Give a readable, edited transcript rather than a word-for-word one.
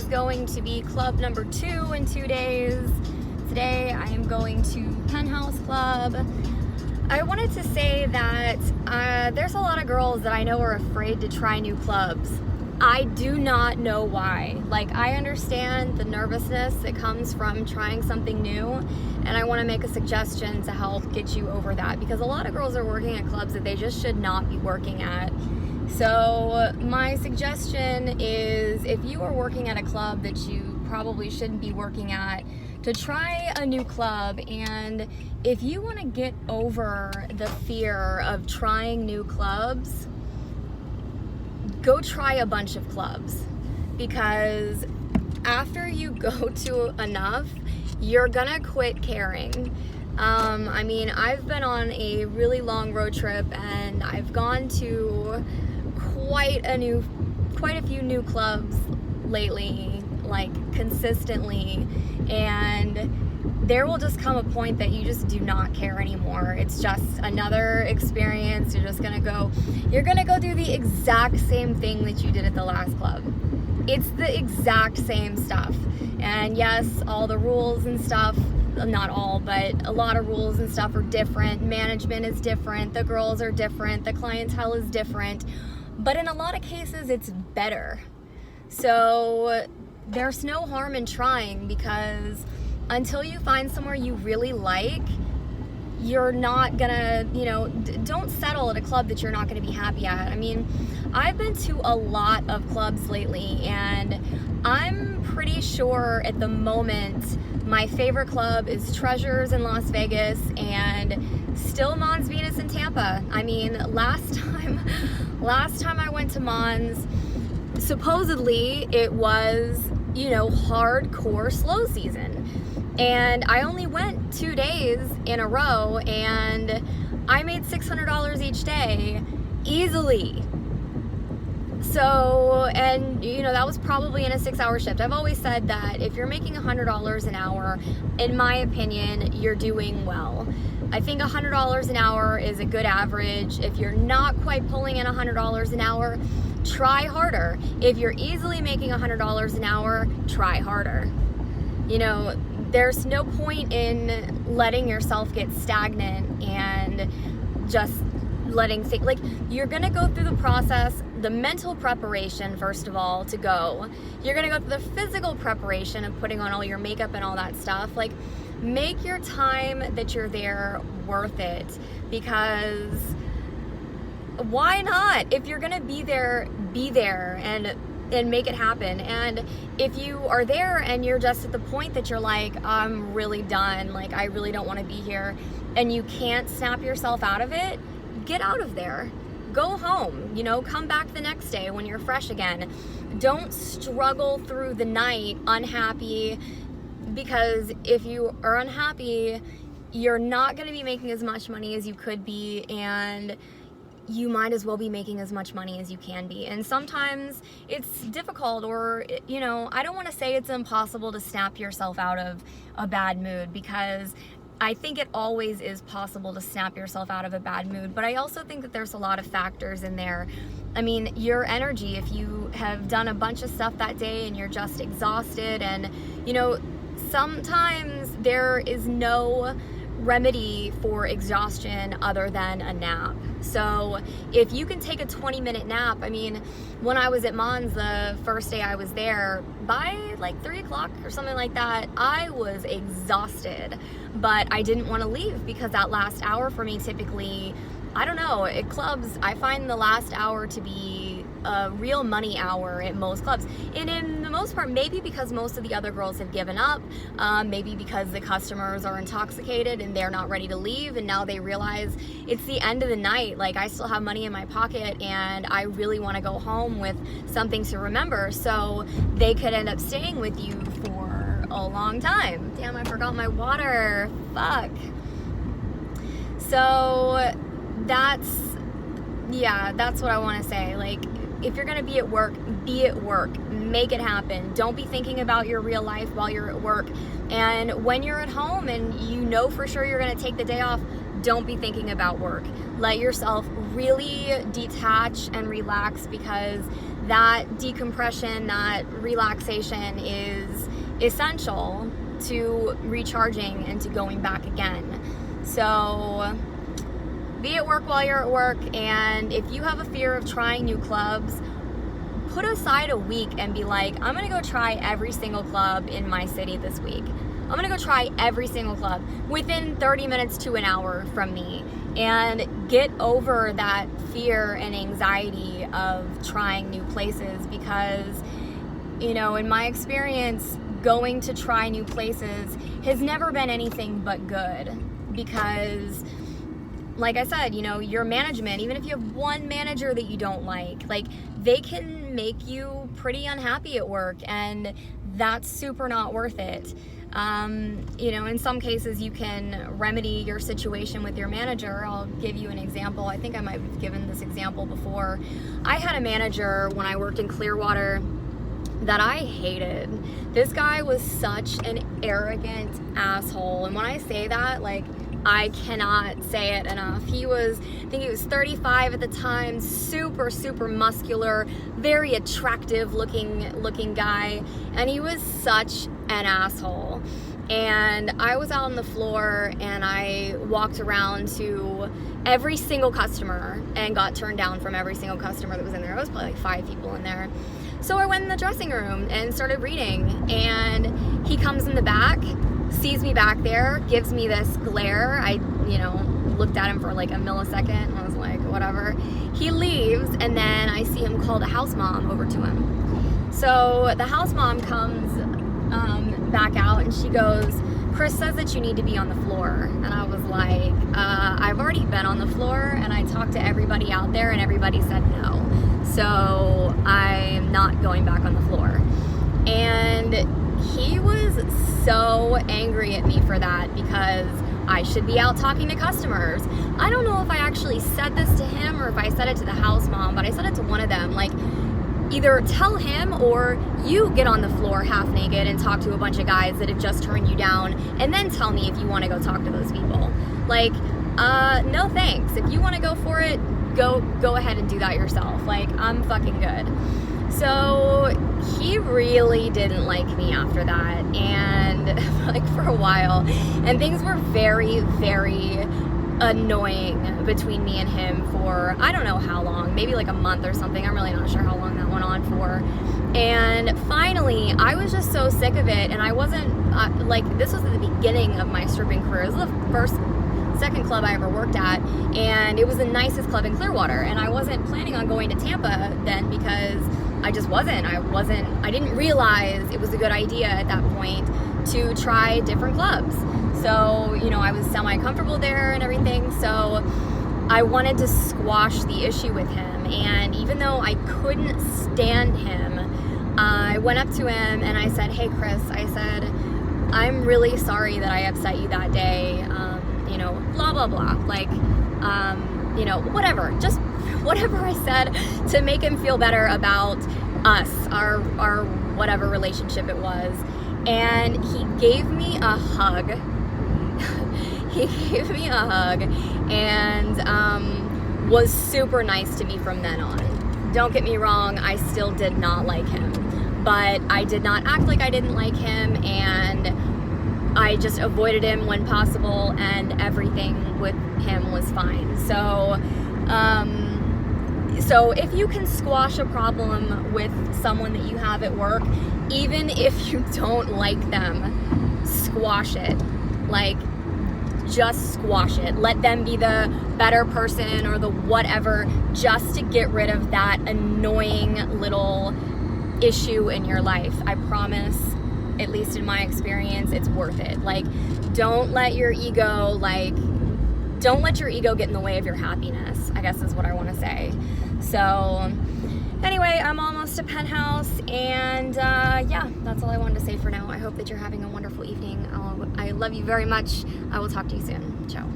is going to be club number 2 in 2 days. Today I am going to Penthouse Club. I wanted to say that there's a lot of girls that I know are afraid to try new clubs. I do not know why. Like, I understand the nervousness that comes from trying something new, and I want to make a suggestion to help get you over that, because a lot of girls are working at clubs that they just should not be working at. So my suggestion is, if you are working at a club that you probably shouldn't be working at, to try a new club. And if you want to get over the fear of trying new clubs, go try a bunch of clubs, because after you go to enough, you're gonna quit caring. I mean, I've been on a really long road trip and I've gone to quite a few new clubs lately, like consistently, and there will just come a point that you just do not care anymore. It's just another experience. You're gonna go do the exact same thing that you did at the last club. It's the exact same stuff. And yes, all the rules and stuff, not all, but a lot of rules and stuff are different. Management is different. The girls are different. The clientele is different. But in a lot of cases, it's better. So there's no harm in trying, because until you find somewhere you really like, you're not gonna, don't settle at a club that you're not gonna be happy at. I mean, I've been to a lot of clubs lately, and I'm pretty sure at the moment my favorite club is Treasures in Las Vegas and still Mons Venus in Tampa. I mean, last time I went to Mons, supposedly it was, hardcore slow season. And I only went 2 days in a row, and I made $600 each day, easily. So, and that was probably in a 6-hour shift. I've always said that if you're making $100 an hour, in my opinion, you're doing well. I think $100 an hour is a good average. If you're not quite pulling in $100 an hour, try harder. If you're easily making $100 an hour, try harder. There's no point in letting yourself get stagnant and just letting things, like, you're gonna go through the process, the mental preparation, first of all, to go. You're gonna go through the physical preparation of putting on all your makeup and all that stuff. Like, make your time that you're there worth it, because why not? If you're gonna be there and make it happen. And if you are there and you're just at the point that you're like, I'm really done, like, I really don't want to be here, and you can't snap yourself out of it, get out of there. Go home, come back the next day when you're fresh again. Don't struggle through the night unhappy, because if you are unhappy, you're not going to be making as much money as you could be, and you might as well be making as much money as you can be. And sometimes it's difficult, or, I don't want to say it's impossible to snap yourself out of a bad mood, because I think it always is possible to snap yourself out of a bad mood. But I also think that there's a lot of factors in there. I mean, your energy, if you have done a bunch of stuff that day and you're just exhausted, and, sometimes there is no remedy for exhaustion other than a nap. So if you can take a 20-minute nap, I mean, when I was at Mons the first day I was there, by like 3 o'clock or something like that, I was exhausted, but I didn't want to leave, because that last hour for me, typically, I don't know, at clubs, I find the last hour to be a real money hour at most clubs. And in the most part, maybe because most of the other girls have given up, maybe because the customers are intoxicated and they're not ready to leave, and now they realize it's the end of the night, like, I still have money in my pocket and I really want to go home with something to remember, so they could end up staying with you for a long time. Damn, I forgot my water. Fuck. So that's what I want to say. Like, if you're going to be at work, make it happen. Don't be thinking about your real life while you're at work. And when you're at home and for sure you're going to take the day off, don't be thinking about work. Let yourself really detach and relax, because that decompression, that relaxation is essential to recharging and to going back again. So be at work while you're at work, and if you have a fear of trying new clubs, put aside a week and be like, I'm gonna go try every single club in my city this week. I'm gonna go try every single club within 30 minutes to an hour from me, and get over that fear and anxiety of trying new places, because, you know, in my experience, going to try new places has never been anything but good, because like I said, you know, your management, even if you have one manager that you don't like, they can make you pretty unhappy at work, and that's super not worth it. You know, in some cases you can remedy your situation with your manager. I'll give you an example. I think I might have given this example before. I had a manager when I worked in Clearwater that I hated. This guy was such an arrogant asshole. And when I say that, like, I cannot say it enough. I think he was 35 at the time, super, super muscular, very attractive looking guy, and he was such an asshole. And I was out on the floor and I walked around to every single customer and got turned down from every single customer that was in there. It was probably like 5 people in there. So I went in the dressing room and started reading, and he comes in the back, sees me back there, gives me this glare. I, you know, looked at him for like a millisecond and I was like, whatever. He leaves, and then I see him call the house mom over to him. So the house mom comes back out and she goes, Chris says that you need to be on the floor. And I was like, I've already been on the floor and I talked to everybody out there and everybody said no. So I'm not going back on the floor. And he was so angry at me for that, because I should be out talking to customers. I don't know if I actually said this to him or if I said it to the house mom, but I said it to one of them. Like, either tell him or you get on the floor half naked and talk to a bunch of guys that have just turned you down, and then tell me if you want to go talk to those people. Like, no thanks. If you want to go for it, go ahead and do that yourself. Like, I'm fucking good. So he really didn't like me after that, and like for a while, and things were very, very annoying between me and him for I don't know how long, maybe like a month or something. I'm really not sure how long that went on for. And finally, I was just so sick of it, and I wasn't like, this was at the beginning of my stripping career. This was the second club I ever worked at, and it was the nicest club in Clearwater, and I wasn't planning on going to Tampa then, because I just wasn't. I didn't realize it was a good idea at that point to try different clubs. So, you know, I was semi-comfortable there and everything, so I wanted to squash the issue with him. And even though I couldn't stand him, I went up to him and I said, hey Chris, I said, I'm really sorry that I upset you that day, you know, blah, blah, blah. Like, you know, whatever, just whatever I said to make him feel better about us, our whatever relationship it was. And he gave me a hug. He gave me a hug and was super nice to me from then on. Don't get me wrong, I still did not like him, but I did not act like I didn't like him, and I just avoided him when possible, and everything with him was fine. So if you can squash a problem with someone that you have at work, even if you don't like them, squash it. Like, just squash it. Let them be the better person or the whatever, just to get rid of that annoying little issue in your life. I promise, at least in my experience, it's worth it. Like, don't let your ego get in the way of your happiness, I guess is what I want to say. So anyway, I'm almost to Penthouse, and yeah, that's all I wanted to say for now. I hope that you're having a wonderful evening. I love you very much. I will talk to you soon. Ciao.